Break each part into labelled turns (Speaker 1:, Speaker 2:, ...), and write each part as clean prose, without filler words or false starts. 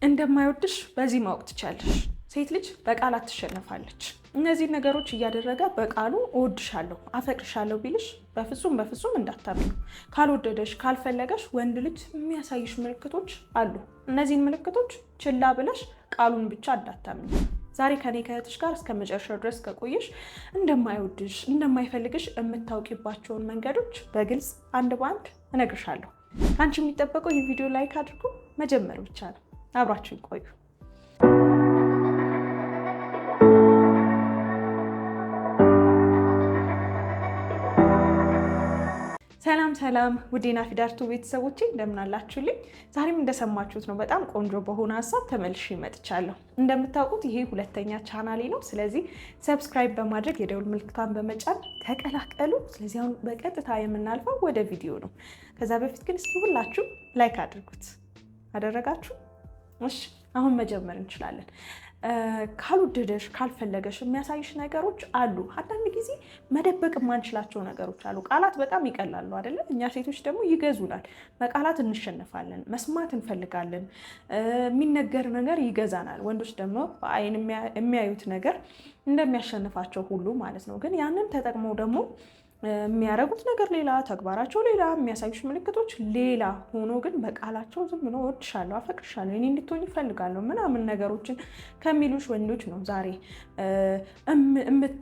Speaker 1: እንደማይወድሽ በዚህ ማወቅ ትችያለሽ። ሴት ልጅ በቃላት ትሸነፋለች። እነዚህ ነገሮች እያደረገ በቃሉ እወድሻለሁ፣ አፈቅርሻለሁ ቢልሽ በፍጹም እንዳታምኑ። ካልወደደሽ ካልፈለገሽ ወንድ ልጅ የሚያሳይሽ ምልክቶች አሉ። እነዚህን ምልክቶች ችላ ብለሽ ቃሉን ብቻ እንዳታምኑ። ዛሬ ከኔ ከእህትሽ ጋር እስከ መጨረሻው ድረስ ከቆየሽ እንደማይወድሽ እንደማይፈልግሽ የምታውቂባቸውን መንገዶች በግልጽ አንድ በአንድ እነግርሻለሁ። ከአንቺ የሚጠበቀው ይህ ቪዲዮ ላይክ አድርጎ መጀመር ብቻ ነው። አብራችሁ ይቆዩ። ሰላም ውድ የናፊዳር ቲዩብ ቤተሰቦቼ እንደምን አላችሁልኝ? ዛሬም እንደሰማችሁት ነው በጣም ቆንጆ በሆነ ሀሳብ ተመልሼ መጥቻለሁ። እንደምታውቁት ይሄ ሁለተኛ ቻናሌ ነው። ስለዚህ ሰብስክራይብ በማድረግ የደውል ምልክቷን በመጫን ተቀላቀሉ። ስለዚህ አሁን በቀጥታ የምናልፈው ወደ ቪዲዮ ነው። ከዛ በፊት ግን እስኪ ሁላችሁ ላይክ አድርጉት። አደረጋችሁ? እሺ፣ አሁን መጀመር እንችላለን። ካልወደደሽ ካልፈለገሽ የሚያሳይሽ ነገሮች አሉ። አንዳንድ ጊዜ መደበቅ የማንችላቸው ነገሮች አሉ። ቃላት በጣም ይቀላሉ አይደለ? እኛ ሴቶች ደግሞ ይገዙናል። በቃላት እንሸነፋለን፣ መስማት እንፈልጋለን። የሚነገር ነገር ይገዛናል። ወንዶች ደግሞ በአይን የሚያዩት ነገር እንደሚያሸንፋቸው ሁሉ ማለት ነው። ግን ያንን ተጠቅመው ደግሞ የሚያደርጉት ነገር ሌላ፣ ተግባራቸው ሌላ፣ የሚያሳዩሽ ምልክቶች ሌላ ሆኖ ግን በቃላቸው ዝም ብሎ እወድሻለሁ፣ አፈቅርሻለሁ፣ እኔ እንድትሆኝ ይፈልጋለሁ ምናምን ነገሮችን ከሚሉሽ ወንዶች ነው ዛሬ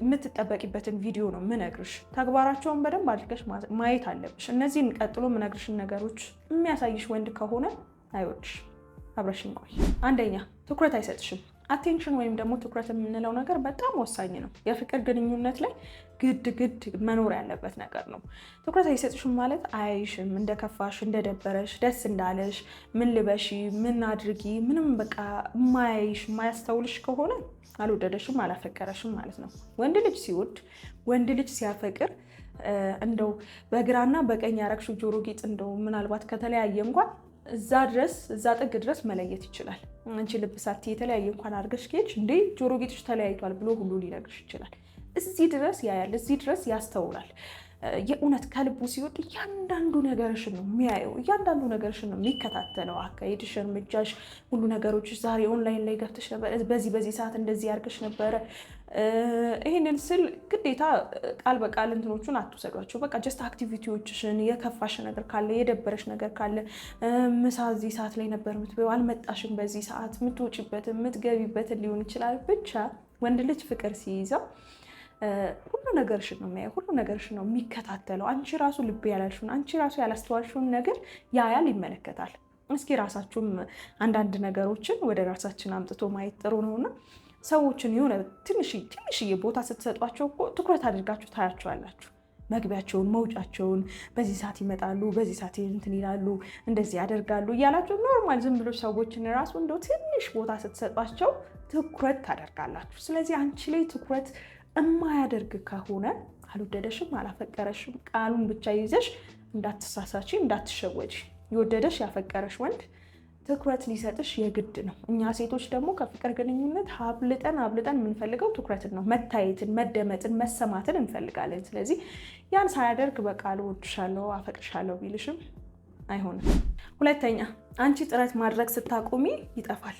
Speaker 1: የምትጠበቂበትን ቪዲዮ ነው ምነግርሽ። ተግባራቸውን በደንብ አድርገሽ ማየት አለብሽ። እነዚህን ቀጥሎ ምነግርሽን ነገሮች የሚያሳይሽ ወንድ ከሆነ አይወድሽ። አብረሽኝ ቆይ። አንደኛ፣ ትኩረት አይሰጥሽም። አቴንሽን ወይም ደግሞ ትኩረት የምንለው ነገር በጣም ወሳኝ ነው። የፍቅር ግንኙነት ላይ ግድ መኖር ያለበት ነገር ነው። ትኩረት አይሰጥሽም ማለት አያይሽም፣ እንደከፋሽ፣ እንደደበረሽ፣ ደስ እንዳለሽ፣ ምን ልበሺ፣ ምን አድርጊ፣ ምንም በቃ የማያይሽ የማያስተውልሽ ከሆነ አልወደደሽም፣ አላፈቀረሽም ማለት ነው። ወንድ ልጅ ሲወድ፣ ወንድ ልጅ ሲያፈቅር እንደው በግራና በቀኝ ያረግሽው ጆሮ ጌጥ እንደው ምናልባት ከተለያየ እንኳን እዛ ጥግ ድረስ መለየት ይችላል። አንቺ ልብ ሳቲ የተለያየ እንኳን አድርገሽ ከሄድሽ እንዴ ጆሮ ጌጥሽ ተለያይቷል ብሎ ሁሉ ሊነግርሽ ይችላል። እዚህ ድረስ ያያል፣ እዚህ ድረስ ያስተውላል። የእውነት ከልቡ ሲወድ እያንዳንዱ ነገርሽን ነው የሚያየው፣ እያንዳንዱ ነገርሽን ነው የሚከታተለው። አካሄድሽ፣ እርምጃሽ፣ ሁሉ ነገሮች። ዛሬ ኦንላይን ላይ ገብተሽ ነበር፣ በዚህ ሰዓት እንደዚህ ያርገሽ ነበረ። ይህንን ስል ግዴታ ቃል በቃል እንትኖቹን አትውሰዷቸው። በቃ ጀስት አክቲቪቲዎችሽን፣ የከፋሽ ነገር ካለ፣ የደበረሽ ነገር ካለ፣ ምሳ እዚህ ሰዓት ላይ ነበር የምትበይው፣ አልመጣሽም በዚህ ሰዓት፣ የምትወጪበትን የምትገቢበትን ሊሆን ይችላል። ብቻ ወንድ ልጅ ፍቅር ሲይዘው ሁሉ ነገርሽን ነው የሚያየው፣ ሁሉ ነገርሽን ነው የሚከታተለው። አንቺ ራሱ ልብ ያላልሽውን፣ አንቺ ራሱ ያላስተዋልሽውን ነገር ያያል፣ ይመለከታል። እስኪ ራሳችሁም አንዳንድ ነገሮችን ወደ ራሳችን አምጥቶ ማየት ጥሩ ነውና ሰዎችን የሆነ ትንሽዬ ቦታ ስትሰጧቸው እኮ ትኩረት አድርጋችሁ ታያቸዋላችሁ። መግቢያቸውን፣ መውጫቸውን፣ በዚህ ሰዓት ይመጣሉ፣ በዚህ ሰዓት እንትን ይላሉ፣ እንደዚህ ያደርጋሉ እያላችሁ ኖርማል ዝም ብሎ ሰዎችን ራሱ እንደው ትንሽ ቦታ ስትሰጧቸው ትኩረት ታደርጋላችሁ። ስለዚህ አንቺ ላይ ትኩረት የማያደርግ ከሆነ አልወደደሽም፣ አላፈቀረሽም። ቃሉን ብቻ ይዘሽ እንዳትሳሳቺ፣ እንዳትሸወጂ። የወደደሽ ያፈቀረሽ ወንድ ትኩረት ሊሰጥሽ የግድ ነው። እኛ ሴቶች ደግሞ ከፍቅር ግንኙነት አብልጠን የምንፈልገው ትኩረትን ነው። መታየትን፣ መደመጥን፣ መሰማትን እንፈልጋለን። ስለዚህ ያን ሳያደርግ በቃሉ እወድሻለሁ፣ አፈቅርሻለሁ ቢልሽም አይሆንም። ሁለተኛ፣ አንቺ ጥረት ማድረግ ስታቆሚ ይጠፋል።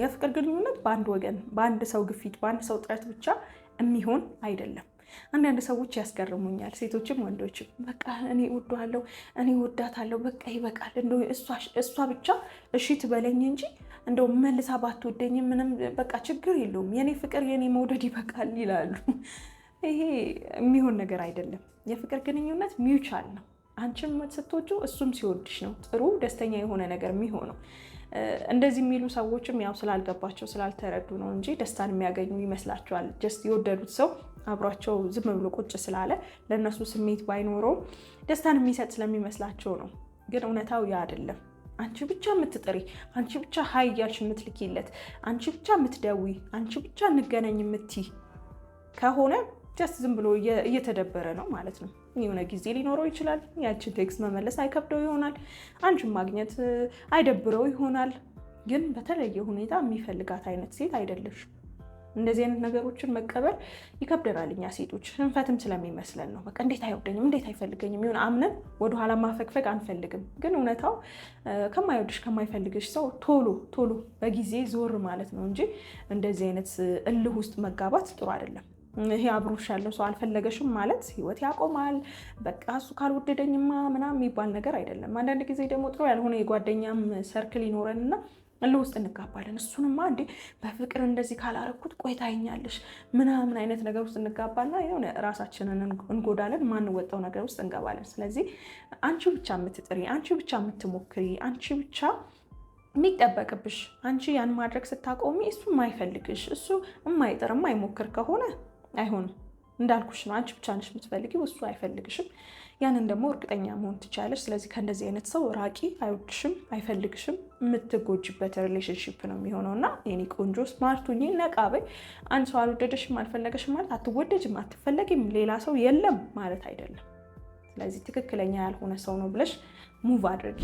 Speaker 1: የፍቅር ግንኙነት በአንድ ወገን፣ በአንድ ሰው ግፊት፣ በአንድ ሰው ጥረት ብቻ የሚሆን አይደለም። አንዳንድ ሰዎች ያስገርሙኛል፣ ሴቶችም ወንዶችም። በቃ እኔ እወዳለሁ፣ እኔ እወዳታለሁ፣ በቃ ይበቃል፣ እንደው እሷ ብቻ እሺ ትበለኝ እንጂ እንደው መልሳ ባትወደኝ ምንም በቃ ችግር የለውም፣ የኔ ፍቅር የኔ መውደድ ይበቃል ይላሉ። ይሄ የሚሆን ነገር አይደለም። የፍቅር ግንኙነት ሚውቻል ነው። አንቺም ስትወጂው እሱም ሲወድሽ ነው ጥሩ ደስተኛ የሆነ ነገር የሚሆነው። እንደዚህ የሚሉ ሰዎችም ያው ስላልገባቸው ስላልተረዱ ነው እንጂ ደስታን የሚያገኙ ይመስላቸዋል። ጀስት የወደዱት ሰው አብሯቸው ዝም ብሎ ቁጭ ስላለ ለእነሱ ስሜት ባይኖረውም ደስታን የሚሰጥ ስለሚመስላቸው ነው። ግን እውነታው ያ አይደለም። አንቺ ብቻ የምትጥሪ፣ አንቺ ብቻ ሀይ እያልሽ የምትልኪለት፣ አንቺ ብቻ የምትደዊ፣ አንቺ ብቻ እንገናኝ የምትይ ከሆነ ጀስት ዝም ብሎ እየተደበረ ነው ማለት ነው። የሆነ ጊዜ ሊኖረው ይችላል። ያችን ቴክስት መመለስ አይከብደው ይሆናል። አንቺን ማግኘት አይደብረው ይሆናል። ግን በተለየ ሁኔታ የሚፈልጋት አይነት ሴት አይደለሽም። እንደዚህ አይነት ነገሮችን መቀበል ይከብደናል እኛ ሴቶች፣ ሽንፈትም ስለሚመስለን ነው። በቃ እንዴት አይወደኝም፣ እንዴት አይፈልገኝም ይሁን አምነን ወደኋላ ማፈግፈግ አንፈልግም። ግን እውነታው ከማይወድሽ ከማይፈልግሽ ሰው ቶሎ በጊዜ ዞር ማለት ነው እንጂ እንደዚህ አይነት እልህ ውስጥ መጋባት ጥሩ አይደለም። ይሄ አብሮሽ ያለው ሰው አልፈለገሽም ማለት ህይወት ያቆማል፣ በቃ እሱ ካልወደደኝማ ምናምን የሚባል ነገር አይደለም። አንዳንድ ጊዜ ደግሞ ጥሩ ያልሆነ የጓደኛም ሰርክል ይኖረንና እልህ ውስጥ እንጋባለን። እሱንማ እንዴ በፍቅር እንደዚህ ካላረኩት ቆይታኛለሽ ምናምን አይነት ነገር ውስጥ እንጋባና የሆነ ራሳችንን እንጎዳለን፣ ማንወጣው ነገር ውስጥ እንገባለን። ስለዚህ አንቺ ብቻ የምትጥሪ፣ አንቺ ብቻ የምትሞክሪ፣ አንቺ ብቻ የሚጠበቅብሽ፣ አንቺ ያን ማድረግ ስታቆሚ እሱ የማይፈልግሽ፣ እሱ የማይጥር የማይሞክር ከሆነ አይሆንም። እንዳልኩሽ ነው፣ አንቺ ብቻ ነሽ የምትፈልጊው፣ እሱ አይፈልግሽም። ያንን ደግሞ እርግጠኛ መሆን ትችላለሽ። ስለዚህ ከእንደዚህ አይነት ሰው ራቂ። አይወድሽም፣ አይፈልግሽም፣ የምትጎጅበት ሪሌሽንሽፕ ነው የሚሆነው። እና የኔ ቆንጆ ስማርት ሁኚ፣ ነቃ በይ። አንድ ሰው አልወደደሽም፣ አልፈለገሽም ማለት አትወደጅም፣ አትፈለጊም፣ ሌላ ሰው የለም ማለት አይደለም። ስለዚህ ትክክለኛ ያልሆነ ሰው ነው ብለሽ ሙቭ አድርጊ።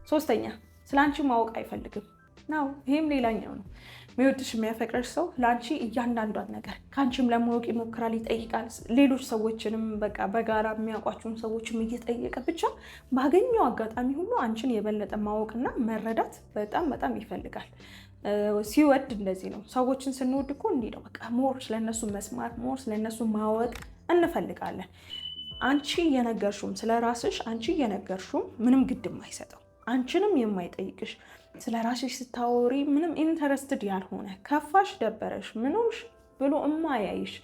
Speaker 1: 3ኛ ስለ አንቺ ማወቅ አይፈልግም ነው። ይህም ሌላኛው ነው። የሚወድሽ የሚያፈቅረሽ ሰው ለአንቺ እያንዳንዷን ነገር ከአንቺም ለማወቅ ይሞክራል፣ ይጠይቃል። ሌሎች ሰዎችንም በቃ በጋራ የሚያውቋቸውን ሰዎችም እየጠየቀ ብቻ ባገኘው አጋጣሚ ሁሉ አንቺን የበለጠ ማወቅና መረዳት በጣም ይፈልጋል። ሲወድ እንደዚህ ነው። ሰዎችን ስንወድ እኮ እንዲህ ነው። በቃ ሞር ስለነሱ መስማት፣ ሞር ስለነሱ ማወቅ እንፈልጋለን። አንቺ እየነገርሹም ስለ ራስሽ አንቺ እየነገርሹም ምንም ግድም አይሰጠው፣ አንቺንም የማይጠይቅሽ ስለ ራስሽ ስታወሪ ምንም ኢንተረስትድ ያልሆነ ከፋሽ፣ ደበረሽ፣ ምኖሽ ብሎ እማያይሽ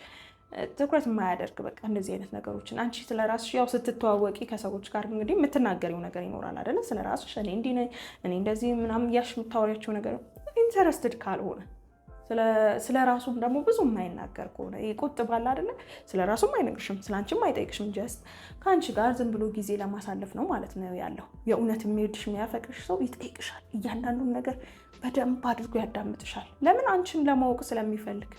Speaker 1: ትኩረት የማያደርግ በቃ እንደዚህ አይነት ነገሮችን አንቺ ስለ ራስሽ ያው ስትተዋወቂ ከሰዎች ጋር እንግዲህ የምትናገሪው ነገር ይኖራል አይደለ? ስለ ራስሽ እኔ እንዲህ ነኝ፣ እኔ እንደዚህ ምናምን እያልሽ የምታወሪያቸው ነገር ኢንተረስትድ ካልሆነ ስለ ራሱም ደግሞ ብዙ የማይናገር ከሆነ ይቆጥባል አይደለ? ስለ ራሱም አይነግርሽም፣ ስለ አንቺም አይጠይቅሽም። ጀስት ከአንቺ ጋር ዝም ብሎ ጊዜ ለማሳለፍ ነው ማለት ነው ያለው። የእውነት የሚወድሽ የሚያፈቅርሽ ሰው ይጠይቅሻል። እያንዳንዱን ነገር በደንብ አድርጎ ያዳምጥሻል። ለምን? አንቺን ለማወቅ ስለሚፈልግ፣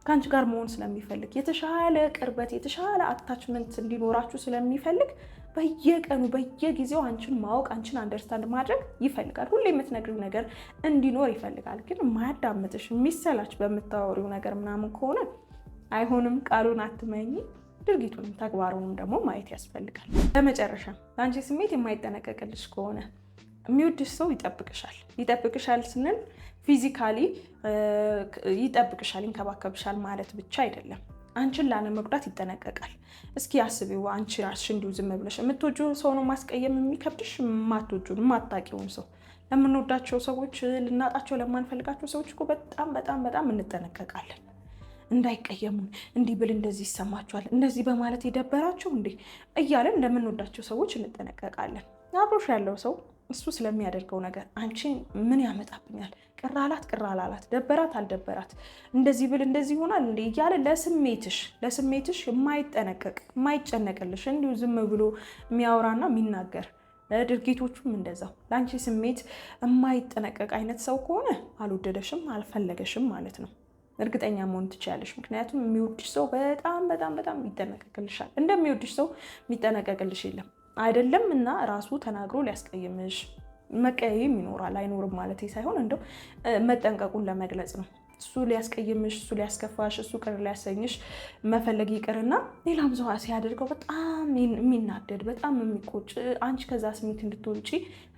Speaker 1: ከአንቺ ጋር መሆን ስለሚፈልግ፣ የተሻለ ቅርበት የተሻለ አታችመንት እንዲኖራችሁ ስለሚፈልግ በየቀኑ በየጊዜው አንቺን ማወቅ አንቺን አንደርስታንድ ማድረግ ይፈልጋል። ሁሌ የምትነግሪው ነገር እንዲኖር ይፈልጋል። ግን ማያዳምጥሽ የሚሰላች በምታወሪው ነገር ምናምን ከሆነ አይሆንም። ቃሉን አትመኝ፣ ድርጊቱንም ተግባሩንም ደግሞ ማየት ያስፈልጋል። በመጨረሻ ለአንቺ ስሜት የማይጠነቀቅልሽ ከሆነ የሚወድሽ ሰው ይጠብቅሻል ስንል ፊዚካሊ ይጠብቅሻል፣ ይንከባከብሻል ማለት ብቻ አይደለም። አንቺን ላለመጉዳት ይጠነቀቃል። እስኪ አስቢው፣ አንቺ ራስሽ እንዲሁ ዝም ብለሽ የምትወጂው ሰው ነው ማስቀየም የሚከብድሽ? የማትወጂውን የማታውቂውን ሰው። ለምንወዳቸው ሰዎች፣ ልናጣቸው ለማንፈልጋቸው ሰዎች እኮ በጣም እንጠነቀቃለን። እንዳይቀየሙን፣ እንዲህ ብል እንደዚህ ይሰማቸዋል፣ እንደዚህ በማለት የደበራቸው እንዴ እያለን እንደምንወዳቸው ሰዎች እንጠነቀቃለን። አብሮሽ ያለው ሰው እሱ ስለሚያደርገው ነገር አንቺን ምን ያመጣብኛል፣ ቅር አላላት፣ ደበራት አልደበራት፣ እንደዚህ ብል እንደዚህ ይሆናል እንዴ እያለ ለስሜትሽ የማይጠነቀቅ የማይጨነቅልሽ እንዲሁ ዝም ብሎ የሚያወራና የሚናገር ድርጊቶቹም እንደዛው ለአንቺ ስሜት የማይጠነቀቅ አይነት ሰው ከሆነ አልወደደሽም፣ አልፈለገሽም ማለት ነው። እርግጠኛ መሆን ትችላለሽ። ምክንያቱም የሚወድሽ ሰው በጣም ይጠነቀቅልሻል። እንደሚወድሽ ሰው የሚጠነቀቅልሽ የለም አይደለም። እና ራሱ ተናግሮ ሊያስቀይምሽ፣ መቀየም ይኖራል አይኖርም ማለት ሳይሆን እንደው መጠንቀቁን ለመግለጽ ነው። እሱ ሊያስቀይምሽ፣ እሱ ሊያስከፋሽ፣ እሱ ቅር ሊያሰኝሽ መፈለግ ይቅርና ሌላም ሰው ሲያደርገው በጣም የሚናደድ በጣም የሚቆጭ አንቺ ከዛ ስሜት እንድትወጪ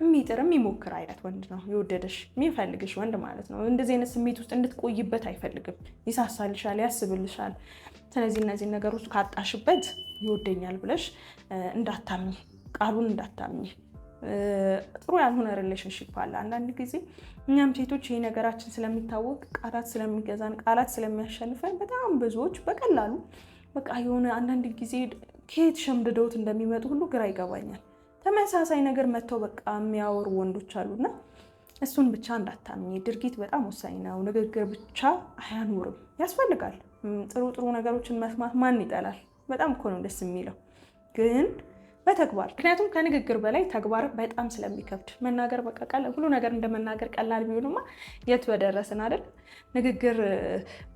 Speaker 1: የሚጥር የሚሞክር አይነት ወንድ ነው የወደደሽ የሚፈልግሽ ወንድ ማለት ነው። እንደዚህ አይነት ስሜት ውስጥ እንድትቆይበት አይፈልግም። ይሳሳልሻል፣ ያስብልሻል። ስለዚህ እነዚህ ነገሮች ካጣሽበት ይወደኛል ብለሽ እንዳታምኚ፣ ቃሉን እንዳታምኚ። ጥሩ ያልሆነ ሪሌሽንሽፕ አለ። አንዳንድ ጊዜ እኛም ሴቶች ይሄ ነገራችን ስለሚታወቅ ቃላት ስለሚገዛን ቃላት ስለሚያሸንፈን በጣም ብዙዎች በቀላሉ በቃ የሆነ አንዳንድ ጊዜ ከየት ሸምድደውት እንደሚመጡ ሁሉ ግራ ይገባኛል። ተመሳሳይ ነገር መጥተው በቃ የሚያወሩ ወንዶች አሉና እሱን ብቻ እንዳታምኚ። ድርጊት በጣም ወሳኝ ነው። ንግግር ብቻ አያኖርም፣ ያስፈልጋል። ጥሩ ነገሮችን መስማት ማን ይጠላል? በጣም እኮ ነው ደስ የሚለው ግን በተግባር ምክንያቱም ከንግግር በላይ ተግባር በጣም ስለሚከብድ መናገር በቃ ሁሉ ነገር እንደመናገር ቀላል ቢሆንማ የት በደረስን አይደል? ንግግር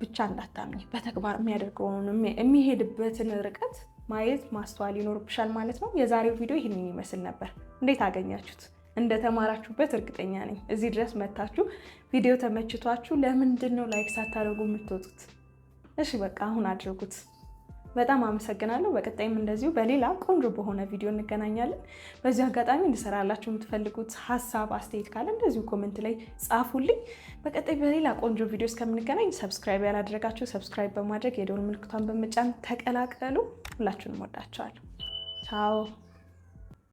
Speaker 1: ብቻ እንዳታምኚ፣ በተግባር የሚያደርገውን የሚሄድበትን ርቀት ማየት ማስተዋል ይኖርብሻል ማለት ነው። የዛሬው ቪዲዮ ይህንን ይመስል ነበር። እንዴት አገኛችሁት? እንደተማራችሁበት እርግጠኛ ነኝ። እዚህ ድረስ መታችሁ ቪዲዮ ተመችቷችሁ ለምንድን ነው ላይክ ሳታደርጉ የምትወጡት? እሺ በቃ አሁን አድርጉት። በጣም አመሰግናለሁ። በቀጣይም እንደዚሁ በሌላ ቆንጆ በሆነ ቪዲዮ እንገናኛለን። በዚህ አጋጣሚ እንድሰራላችሁ የምትፈልጉት ሀሳብ አስተያየት ካለ እንደዚሁ ኮሜንት ላይ ጻፉልኝ። በቀጣይ በሌላ ቆንጆ ቪዲዮ እስከምንገናኝ ሰብስክራይብ ያላደረጋችሁ ሰብስክራይብ በማድረግ የደወል ምልክቷን በመጫን ተቀላቀሉ። ሁላችሁንም ወዳችኋለሁ። ቻው